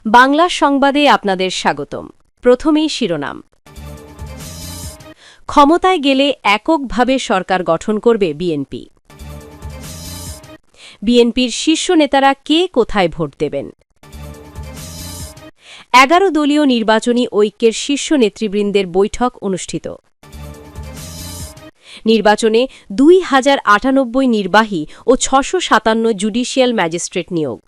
বাংলা সংবাদে আপনাদের স্বাগতম। প্রথমেই শিরোনাম। ক্ষমতায় গেলে এককভাবে সরকার গঠন করবে বিএনপি। বিএনপির শীর্ষ নেতারা কে কোথায় ভোট দেবেন? 11 দলীয় নির্বাচনী ঐক্যের শীর্ষ নেতৃবৃন্দের বৈঠক অনুষ্ঠিত। নির্বাচনে 2098 নির্বাহী ও 657 জুডিশিয়াল ম্যাজিস্ট্রেট নিয়োগ।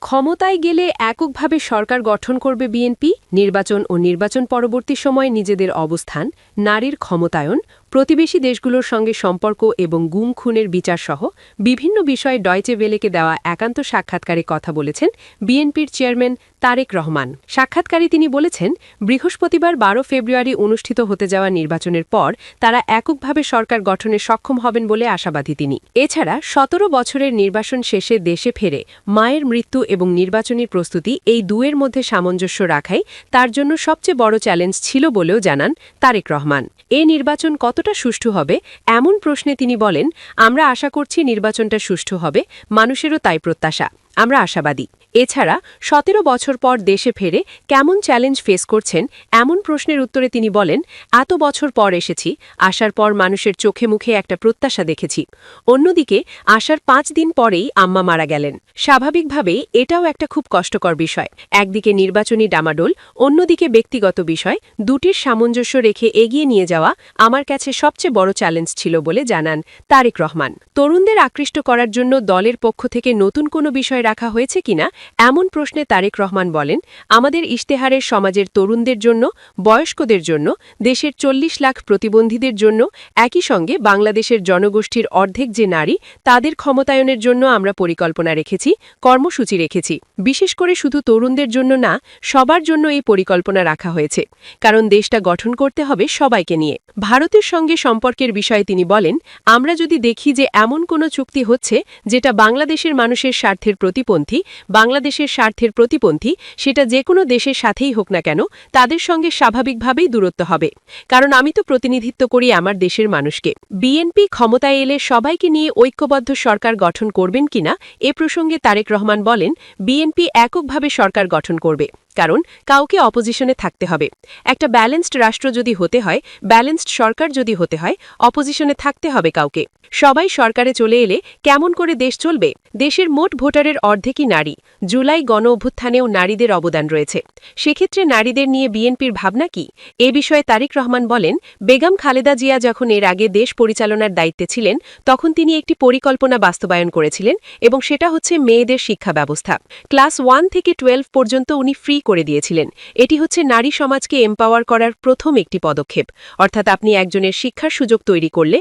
ক্ষমতায় গেলে এককভাবে সরকার গঠন করবে বিএনপি। নির্বাচন ও নির্বাচন পরবর্তী সময়ে নিজেদের অবস্থান, নারীর ক্ষমতায়ন, প্রতিবেশী দেশগুলোর সঙ্গে সম্পর্ক এবং গুম খুনের বিচারসহ বিভিন্ন বিষয়ে ডয়চে ভেলেকে দেওয়া একান্ত সাক্ষাৎকারে কথা বলেছেন বিএনপির চেয়ারম্যান তারেক রহমান। সাক্ষাৎকারে তিনি বলেছেন, বৃহস্পতিবার 12 ফেব্রুয়ারি অনুষ্ঠিত হতে যাওয়া নির্বাচনের পর তারা এককভাবে সরকার গঠনে সক্ষম হবেন বলে আশাবাদী তিনি। এছাড়া 17 বছরের নির্বাচন শেষে দেশে ফেরে মায়ের মৃত্যু এবং নির্বাচনী প্রস্তুতি এই দুয়ের মধ্যে সামঞ্জস্য রাখাই তার জন্য সবচেয়ে বড় চ্যালেঞ্জ ছিল বলেও জানান তারেক রহমান। এ নির্বাচন কতটা সুষ্ঠু হবে এমন প্রশ্নে তিনি বলেন, আমরা আশা করছি নির্বাচনটা সুষ্ঠু হবে, মানুষেরও তাই প্রত্যাশা, আমরা আশাবাদী। এছাড়া 17 বছর পর দেশে ফেরে কেমন চ্যালেঞ্জ ফেস করছেন এমন প্রশ্নের উত্তরে তিনি বলেন, এত বছর পর এসেছি, আসার পর মানুষের চোখে মুখে একটা প্রত্যাশা দেখেছি। অন্যদিকে আসার 5 দিন পরেই আম্মা মারা গেলেন। স্বাভাবিকভাবেই এটাও একটা খুব কষ্টকর বিষয়। একদিকে নির্বাচনী ডামাডোল, অন্যদিকে ব্যক্তিগত বিষয়, দুটির সামঞ্জস্য রেখে এগিয়ে নিয়ে যাওয়া আমার কাছে সবচেয়ে বড় চ্যালেঞ্জ ছিল বলে জানান তারেক রহমান। তরুণদের আকৃষ্ট করার জন্য দলের পক্ষ থেকে নতুন কোনো বিষয় রাখা হয়েছে কিনা এমন প্রশ্নে তারেক রহমান বলেন, আমাদের ইশতেহারের সমাজের তরুণদের জন্য, বয়স্কদের জন্য, দেশের 40 লাখ প্রতিবন্ধীদের জন্য, একই সঙ্গে বাংলাদেশের জনগোষ্ঠীর অর্ধেক যে নারী, তাদের ক্ষমতায়নের জন্য আমরা পরিকল্পনা রেখেছি, কর্মসূচি রেখেছি। বিশেষ করে শুধু তরুণদের জন্য না, সবার জন্য এই পরিকল্পনা রাখা হয়েছে, কারণ দেশটা গঠন করতে হবে সবাইকে নিয়ে। ভারতের সঙ্গে সম্পর্কের বিষয়ে তিনি বলেন, আমরা যদি দেখি যে এমন কোনো চুক্তি হচ্ছে যেটা বাংলাদেশের মানুষের স্বার্থের প্রতিপন্থী, বাংলাদেশের স্বার্থের প্রতিপন্থী, সেটা যে কোনো দেশের সাথেই হোক না কেন, তাদের সঙ্গে স্বাভাবিকভাবেই দূরত্ব হবে, কারণ আমি তো প্রতিনিধিত্ব করি আমার দেশের মানুষকে। বিএনপি ক্ষমতায় এলে সবাইকে নিয়ে ঐক্যবদ্ধ সরকার গঠন করবেন কিনা এ প্রসঙ্গে তারেক রহমান বলেন, বিএনপি এককভাবে সরকার গঠন করবে, কারণ কাউকে অপোজিশনে থাকতে হবে। একটা ব্যালেন্সড রাষ্ট্র যদি হতে হয়, ব্যালেন্সড সরকার যদি হতে হয়, অপোজিশনে থাকতে হবে কাউকে। সবাই সরকারে চলে এলে কেমন করে দেশ চলবে? দেশের মোট ভোটারের অর্ধেকই নারী। জুলাই গণ অভ্যুত্থানেও নারীদের অবদান রয়েছে। সেক্ষেত্রে নারীদের নিয়ে বিএনপির ভাবনা কি? এ বিষয়ে তারেক রহমান বলেন, বেগম খালেদা জিয়া যখন এর আগে দেশ পরিচালনার দায়িত্বে ছিলেন, তখন তিনি একটি পরিকল্পনা বাস্তবায়ন করেছিলেন এবং সেটা হচ্ছে মেয়েদের শিক্ষা ব্যবস্থা। ক্লাস 1 থেকে 12 পর্যন্ত উনি ফ্রি করে দিয়েছিলেন। এটি হচ্ছে নারী সমাজকে এম্পাওয়ার করার প্রথম একটি পদক্ষেপ। অর্থাৎ আপনি একজনের শিক্ষার সুযোগ তৈরি করলে,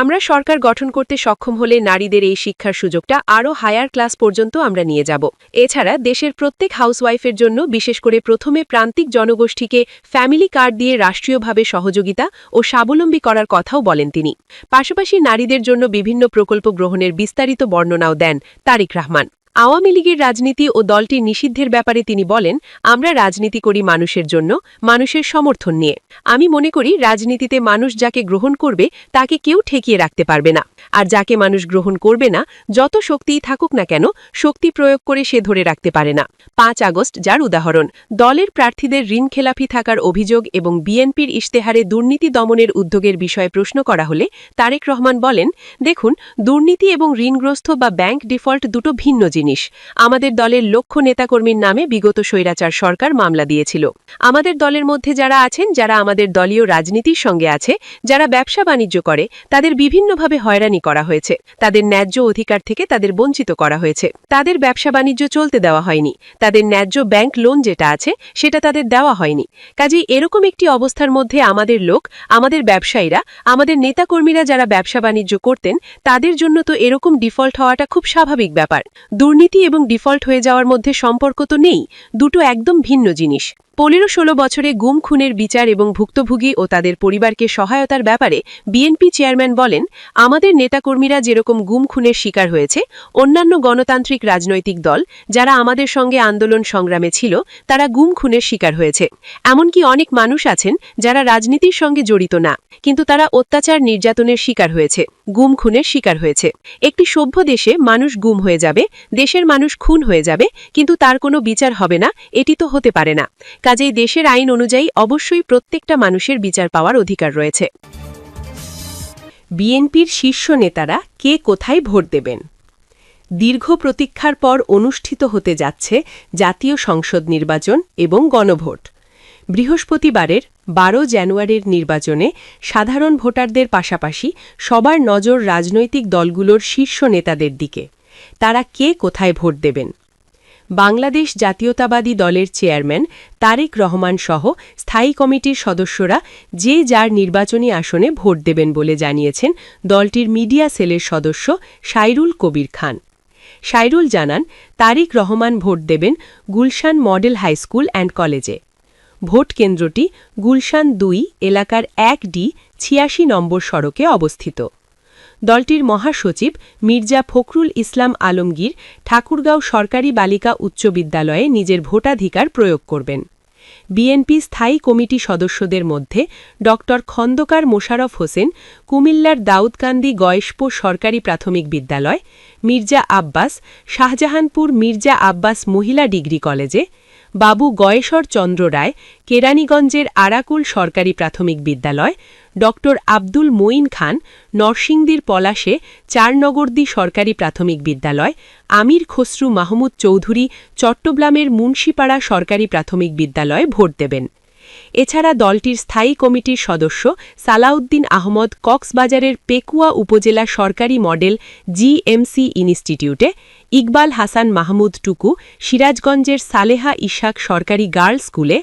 আমরা সরকার গঠন করতে সক্ষম হলে নারীদের এই শিক্ষার সুযোগটা আরও হায়ার ক্লাস পর্যন্ত আমরা নিয়ে যাব। এছাড়া দেশের প্রত্যেক হাউসওয়াইফের জন্য, বিশেষ করে প্রথমে প্রান্তিক জনগোষ্ঠীকে ফ্যামিলি কার্ড দিয়ে রাষ্ট্রীয়ভাবে সহযোগিতা ও স্বাবলম্বী করার কথাও বলেন তিনি। পাশাপাশি নারীদের জন্য বিভিন্ন প্রকল্প গ্রহণের বিস্তারিত বর্ণনাও দেন তারেক রহমান। আওয়ামী লীগের রাজনীতি ও দলটির নিষিদ্ধের ব্যাপারে তিনি বলেন, আমরা রাজনীতি করি মানুষের জন্য, মানুষের সমর্থন নিয়ে। আমি মনে করি রাজনীতিতে মানুষ যাকে গ্রহণ করবে তাকে কেউ ঠেকিয়ে রাখতে পারবে না, আর যাকে মানুষ গ্রহণ করবে না, যত শক্তিই থাকুক না কেন, শক্তি প্রয়োগ করে সে ধরে রাখতে পারে না। 5 আগস্ট যার উদাহরণ। দলের প্রার্থীদের ঋণখেলাপি থাকার অভিযোগ এবং বিএনপির ইশতেহারে দুর্নীতি দমনের উদ্যোগের বিষয়ে প্রশ্ন করা হলে তারেক রহমান বলেন, দেখুন, দুর্নীতি এবং ঋণগ্রস্ত বা ব্যাংক ডিফল্ট দুটো ভিন্ন জিনিস। আমাদের দলের লক্ষ নেতাকর্মীর নামে বিগত স্বৈরাচার সরকার মামলা দিয়েছিল। আমাদের দলের মধ্যে যারা আছেন, যারা আমাদের দলীয় রাজনীতির সঙ্গে আছে, যারা ব্যবসা বাণিজ্য করে, তাদের বিভিন্নভাবে হয়রানি করা হয়েছে, তাদের ন্যায্য অধিকার থেকে তাদের বঞ্চিত করা হয়েছে, তাদের ব্যবসা বাণিজ্য চলতে দেওয়া হয়নি, তাদের ন্যায্য ব্যাংক লোন যেটা আছে সেটা তাদের দেওয়া হয়নি। কাজেই এরকম একটি অবস্থার মধ্যে আমাদের লোক, আমাদের ব্যবসায়ীরা, আমাদের নেতাকর্মীরা যারা ব্যবসা বাণিজ্য করতেন, তাদের জন্য তো এরকম ডিফল্ট হওয়াটা খুব স্বাভাবিক ব্যাপার। দুর্নীতি এবং ডিফল্ট হয়ে যাওয়ার মধ্যে সম্পর্ক তো নেই, দুটো একদম ভিন্ন জিনিস। 15-16 বছরে গুম খুনের বিচার এবং ভুক্তভোগী ও তাদের পরিবারকে সহায়তার ব্যাপারে বিএনপি চেয়ারম্যান বলেন, আমাদের নেতাকর্মীরা যেরকম গুম খুনের শিকার হয়েছে, অন্যান্য গণতান্ত্রিক রাজনৈতিক দল যারা আমাদের সঙ্গে আন্দোলন সংগ্রামে ছিল তারা গুম খুনের শিকার হয়েছে। এমনকি অনেক মানুষ আছেন যারা রাজনীতির সঙ্গে জড়িত না, কিন্তু তারা অত্যাচার নির্যাতনের শিকার হয়েছে, গুম খুনের শিকার হয়েছে। একটি সভ্য দেশে মানুষ গুম হয়ে যাবে, দেশের মানুষ খুন হয়ে যাবে, কিন্তু তার কোনো বিচার হবে না, এটি তো হতে পারে না। কাজেই দেশের আইন অনুযায়ী অবশ্যই প্রত্যেকটা মানুষের বিচার পাওয়ার অধিকার রয়েছে। বিএনপির শীর্ষ নেতারা কে কোথায় ভোট দেবেন? দীর্ঘ প্রতীক্ষার পর অনুষ্ঠিত হতে যাচ্ছে জাতীয় সংসদ নির্বাচন এবং গণভোট। বৃহস্পতিবারের 12 জানুয়ারির নির্বাচনে সাধারণ ভোটারদের পাশাপাশি সবার নজর রাজনৈতিক দলগুলোর শীর্ষ নেতাদের দিকে। তারা কে কোথায় ভোট দেবেন? বাংলাদেশ জাতীয়তাবাদী দলের চেয়ারম্যান তারেক রহমান সহ স্থায়ী কমিটির সদস্যরা যে যার নির্বাচনী আসনে ভোট দেবেন বলে জানিয়েছেন দলটির মিডিয়া সেলের সদস্য সাইরুল কবির খান। সাইরুল জানান, তারেক রহমান ভোট দেবেন গুলশান মডেল হাইস্কুল অ্যান্ড কলেজে। ভোট কেন্দ্রটি গুলশান 2 এলাকার 1D 86 নম্বর সড়কে অবস্থিত। দলটির মহাসচিব মির্জা ফখরুল ইসলাম আলমগীর ঠাকুরগাঁও সরকারি বালিকা উচ্চ বিদ্যালয়ে নিজের ভোটাধিকার প্রয়োগ করবেন। বিএনপি স্থায়ী কমিটি সদস্যদের মধ্যে ড খন্দকার মোশাররফ হোসেন কুমিল্লার দাউদকান্দি গয়েশপুর সরকারি প্রাথমিক বিদ্যালয়, মির্জা আব্বাস শাহজাহানপুর মির্জা আব্বাস মহিলা ডিগ্রি কলেজে, বাবু গয়েশ্বর চন্দ্র রায় কেরানীগঞ্জের আরাকুল সরকারি প্রাথমিক বিদ্যালয়, ড আব্দুল মঈন খান নরসিংদীর পলাশে চারনগরদী সরকারি প্রাথমিক বিদ্যালয়, আমির খসরু মাহমুদ চৌধুরী চট্টগ্রামের মুন্সিপাড়া সরকারি প্রাথমিক বিদ্যালয়ে ভোট দেবেন। এছাড়া দলটির স্থায়ী কমিটির সদস্য সালাউদ্দিন আহমদ কক্সবাজারের পেকুয়া উপজেলা সরকারি মডেল জিএমসি ইনস্টিটিউটে, ইকবাল হাসান মাহমুদ টুকু সিরাজগঞ্জের সালেহা ইশাক সরকারি গার্লস স্কুলে,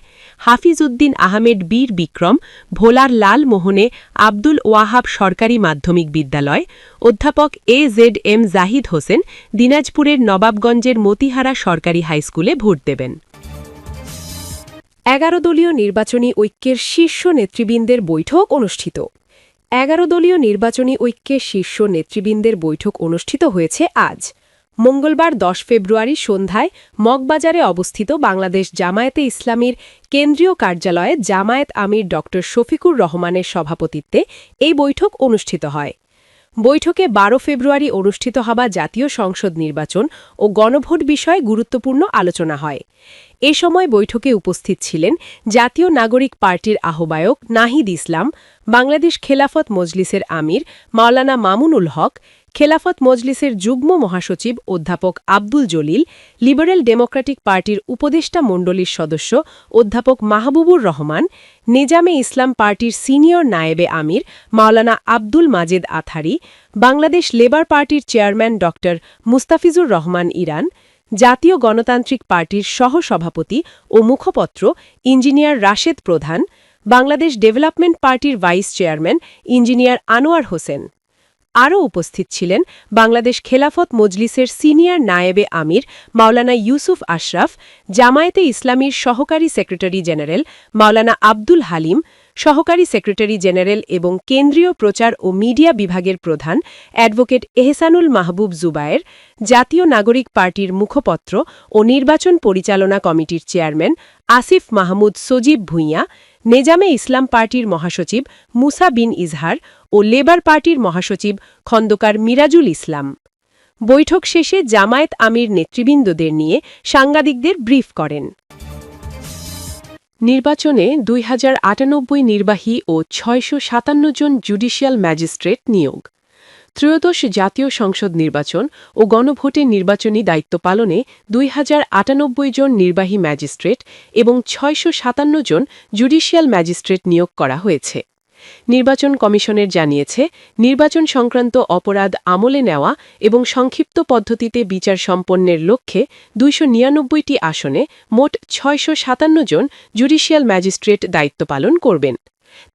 হাফিজ উদ্দিন আহমেদ বীর বিক্রম ভোলার লালমোহনে আব্দুল ওয়াহাব সরকারি মাধ্যমিক বিদ্যালয়, অধ্যাপক AZM জাহিদ হোসেন দিনাজপুরের নবাবগঞ্জের মতিহারা সরকারি হাইস্কুলে ভোট দেবেন। 11 দলীয় নির্বাচনী ঐক্যের শীর্ষ নেতৃবৃন্দের বৈঠক অনুষ্ঠিত। 11 দলীয় নির্বাচনী ঐক্যের শীর্ষ নেতৃবৃন্দের বৈঠক অনুষ্ঠিত হয়েছে আজ মঙ্গলবার 10 ফেব্রুয়ারি সন্ধ্যায় মগবাজারে অবস্থিত বাংলাদেশ জামায়াতে ইসলামীর কেন্দ্রীয় কার্যালয়ে জামায়াত আমির ড শফিকুর রহমানের সভাপতিত্বে এই বৈঠক অনুষ্ঠিত হয়। বৈঠকে 12 ফেব্রুয়ারি অনুষ্ঠিত হওয়া জাতীয় সংসদ নির্বাচন ও গণভোট বিষয়ে গুরুত্বপূর্ণ আলোচনা হয়। এ সময় বৈঠকে উপস্থিত ছিলেন জাতীয় নাগরিক পার্টির আহ্বায়ক নাহিদ ইসলাম, বাংলাদেশ খেলাফত মজলিসের আমির মাওলানা মামুনুল হক, খেলাফত মজলিসের যুগ্ম মহাসচিব অধ্যাপক আব্দুল জলিল, লিবারেল ডেমোক্রেটিক পার্টির উপদেষ্টা মণ্ডলীর সদস্য অধ্যাপক মাহবুবুর রহমান, নিজামে ইসলাম পার্টির সিনিয়র নায়েবে আমির মাওলানা আব্দুল মাজেদ আথারি, বাংলাদেশ লেবার পার্টির চেয়ারম্যান ড মুস্তাফিজুর রহমান ইরান, জাতীয় গণতান্ত্রিক পার্টির সহ-সভাপতি ও মুখপত্র ইঞ্জিনিয়ার রাশেদ প্রধান, বাংলাদেশ ডেভেলপমেন্ট পার্টির vice chairman engineer Anwar Hossain. আরও উপস্থিত ছিলেন বাংলাদেশ খেলাফত মজলিসের সিনিয়র নায়েবে আমির মাওলানা ইউসুফ আশরাফ, জামায়াতে ইসলামীর সহকারী সেক্রেটারি জেনারেল মাওলানা আব্দুল হালিম, সহকারী সেক্রেটারি জেনারেল এবং কেন্দ্রীয় প্রচার ও মিডিয়া বিভাগের প্রধান অ্যাডভোকেট এহসানুল মাহবুব জুবায়ের, জাতীয় নাগরিক পার্টির মুখপত্র ও নির্বাচন পরিচালনা কমিটির চেয়ারম্যান আসিফ মাহমুদ সজীব ভূঁইয়া, নেজামে ইসলাম পার্টির মহাসচিব মুসা বিন ইজহার ও লেবার পার্টির মহাসচিব খন্দকার মিরাজুল ইসলাম। বৈঠক শেষে জামায়াত আমির নেতৃবৃন্দদের নিয়ে সাংবাদিকদের ব্রিফ করেন। নির্বাচনে 2098 নির্বাহী ও 657 জন জুডিশিয়াল ম্যাজিস্ট্রেট নিয়োগ। ত্রয়োদশ জাতীয় সংসদ নির্বাচন ও গণভোটে নির্বাচনী দায়িত্ব পালনে 2098 জন নির্বাহী ম্যাজিস্ট্রেট এবং 657 জন জুডিশিয়াল ম্যাজিস্ট্রেট নিয়োগ করা হয়েছে। নির্বাচন কমিশনের জানিয়েছে, নির্বাচন সংক্রান্ত অপরাধ আমলে নেওয়া এবং সংক্ষিপ্ত পদ্ধতিতে বিচার সম্পন্নের লক্ষ্যে 299টি আসনে মোট 657 জন জুডিশিয়াল ম্যাজিস্ট্রেট দায়িত্ব পালন করবেন।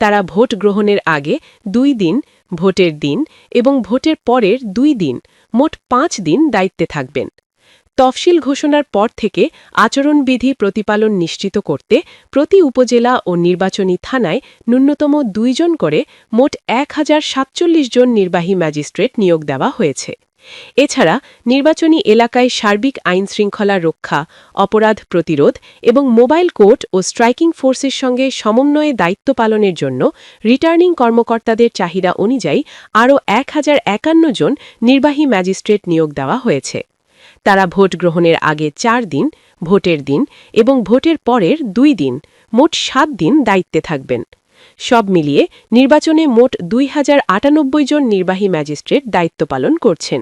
তারা ভোট গ্রহণের আগে 2 দিন, ভোটের দিন এবং ভোটের পরের 2 দিন, মোট 5 দিন দায়িত্বে থাকবেন। তফসিল ঘোষণার পর থেকে আচরণবিধি প্রতিপালন নিশ্চিত করতে প্রতি উপজেলা ও নির্বাচনী থানায় ন্যূনতম ২ জন করে মোট ১,০৪৭ জন নির্বাহী ম্যাজিস্ট্রেট নিয়োগ দেওয়া হয়েছে। এছাড়া নির্বাচনী এলাকায় সার্বিক আইনশৃঙ্খলা রক্ষা, অপরাধ প্রতিরোধ এবং মোবাইল কোর্ট ও স্ট্রাইকিং ফোর্সের সঙ্গে সমন্বয়ে দায়িত্ব পালনের জন্য রিটার্নিং কর্মকর্তাদের চাহিদা অনুযায়ী আরও ১,০৫১ জন নির্বাহী ম্যাজিস্ট্রেট নিয়োগ দেওয়া হয়েছে। তারা ভোট গ্রহণের আগে ৪ দিন, ভোটের দিন এবং ভোটের পরের ২ দিন, মোট ৭ দিন দায়িত্বে থাকবেন। সব মিলিয়ে নির্বাচনে মোট ২,০৯৮ জন নির্বাহী ম্যাজিস্ট্রেট দায়িত্ব পালন করছেন।